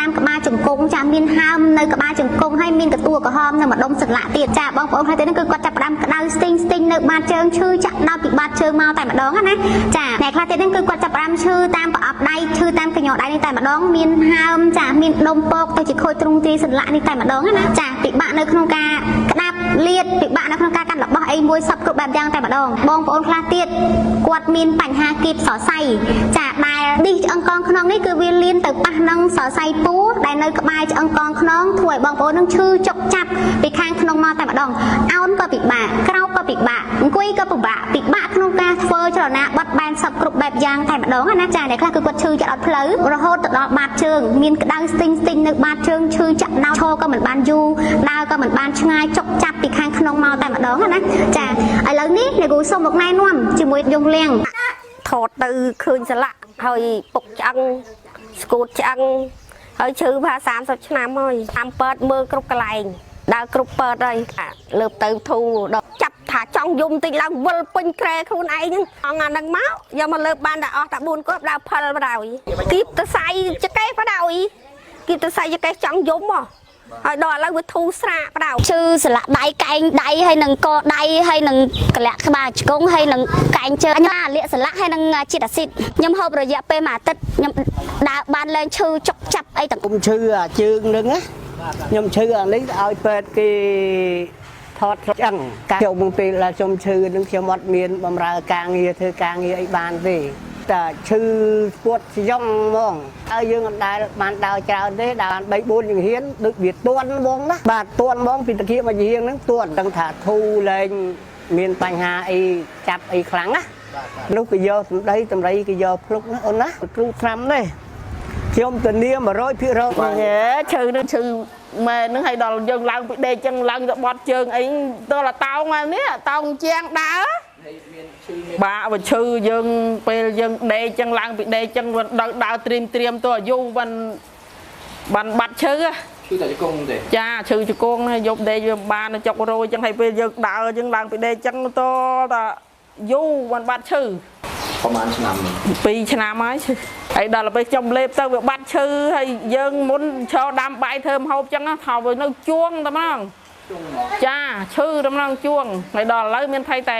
តាមក្បាលជង្គង់ចាមានហើមនៅក្បាលជង្គង់ហើយមានកតួក្រហមនៅម្ដុំសន្លាក់ទៀតចាបងប្អូនហើយទៅនេះគឺគាត់ចាប់ផ្ដើមក្តៅស្ទិញនៅបាតជើងឈឺចាក់ដល់ពីបាតជើងមកតែម្ដងណាចាអ្នកខ្លះទៀតហ្នឹងគឺគាត់ចាប់ផ្ដើមឈឺតាមប្រអប់ដៃឈឺតាមកញ្ញោដៃនេះតែម្ដងមានហើមចាមានដុំពកទៅជាខូចទ្រង់ទ្រាយសន្លាក់នេះតែម្ដងណាចាពិបាកនៅក្នុងការក្តាប់លាតពិបាកនៅក្នុងការកាត់របស់អីមួយសពគ្រប់បែបយ៉ាងតែម្ដងបងប្អូនខ្លះទៀតគាត់មានបញ្ហាគៀបសរសៃចាដែលឌីសឆ្អឹងកងខ្នងនេះគឺវាលៀនទៅប៉ះនឹងសរសៃពោះដែលនៅក្បែរឆ្អឹងកងខ្នងធ្វើឲ្យបងប្អូននឹងឈឺចុកចាប់ពីខាងក្នុងមកតែម្ដងអោនក៏ពិបាកក្រោកក៏ពិបាកអង្គុយក៏ពិបាកក្នុងការធ្វើចលនាបត់បែនសពគ្រប់បែបយ៉ាងតែម្ដងណាចាអ្នកខ្លះគឺគាត់ឈឺចាក់អត់ផ្លូវរហូតទៅដល់បាតជើងមានក្តៅស្ទិញនៅបាតជើងឈឺចាក់ដោឈរក៏មិនបានយូរដើរក៏មិនបានឆ្ងាយចុកចាប់ពីខាងក្នុងមកតែម្ដងណាចាឥឡូវនេះអ្នកគ្រូសូមមកណែនាំជាមួយយងលៀងថតទៅឃើញស្លាក់ហើយពុកឆ្អឹងស្គូតឆ្អឹងហើយឈឺផា30ឆ្នាំហើយតាមពើតមើលគ្រប់កន្លែងដើរគ្រប់ពើតហើយលើបទៅធូរដល់ចាប់ថាចង់យំតិចឡើងវិលពេញក្រែខ្លួនឯងហ្នឹងអង្គអាហ្នឹងមកយកមកលើបបានតែអស់តែ4គាត់ដើរផលបដ ாய் គៀបទៅសៃចកេះបដ ாய் គៀបទៅសៃចកេះចង់យំហ៎ហើយដល់ឥឡូវវាធូរស្រាកបដ ாய் ឈឺស្លាក់ដៃកែងដៃហើយនឹងកដៃហើយនឹងកលាក់ក្បាលជង្គង់ហើយនឹងកែងជើងខ្ញុំលាកស្លាក់ហើយនឹងជាតិអាស៊ីតខ្ញុំហូបរយៈពេល1អាទិត្យខ្ញុំដើរបានលែងឈឺចុកចាប់អីទាំងខ្ញុំឈឺអាជើងហ្នឹងណាខ្ញុំឈឺអានេះឲ្យពេទ្យគេថតឆ្អឹងកាខ្ញុំពេលដែលខ្ញុំឈឺនឹងខ្ញុំអត់មានបម្រើការងារធ្វើការងារអីបានទេតែឈឺស្ពួតស្យងហ្មងហើយយើងអត់ដែលបានដើរច្រើនទេដើរបាន3 4យ៉ាងហ៊ានដូចវាទន់ហ្មងណាបាទទន់ហ្មងពីតាគៀបមកជាងហ្នឹងទន់ដឹងថាធូរលែងមានបញ្ហាអីចាប់អីខ្លាំងណានោះគេយកសម្ដីតម្រៃគេយកភ្លុកណាអូនណាគ្រូថ្នាំនេះខ្ញុំធានា 100% ឈឺនឹងឈឺម៉ែនឹងឲ្យដល់យើងឡើងពីដេកចឹងឡើងទៅបត់ជើងអីដល់តោងនេះតោងជាងដើរបាក់វាឈឺយើងពេលយើងដេកចឹងឡើងពីដេកចឹងដើរត្រៀមទៅអាយុបានបាត់ឈឺឈឺតែជង្គង់ទេចាឈឺជង្គង់ហើយយប់ដេកវាបានចុករយចឹងហើយពេលយើងដើរចឹងឡើងពីដេកចឹងទៅតាយូរបានបាត់ឈឺប្រហែលឆ្នាំ2ឆ្នាំហើយដល់ពេលចំលេបទៅវាបាត់ឈឺហើយយើងមុនឈរដាំបាយធ្វើម្ហូបចឹងថោវានៅជួងតែហ្មងចាឈឺតែហ្មងជួងហើយដល់ឥឡូវមានថៃតែ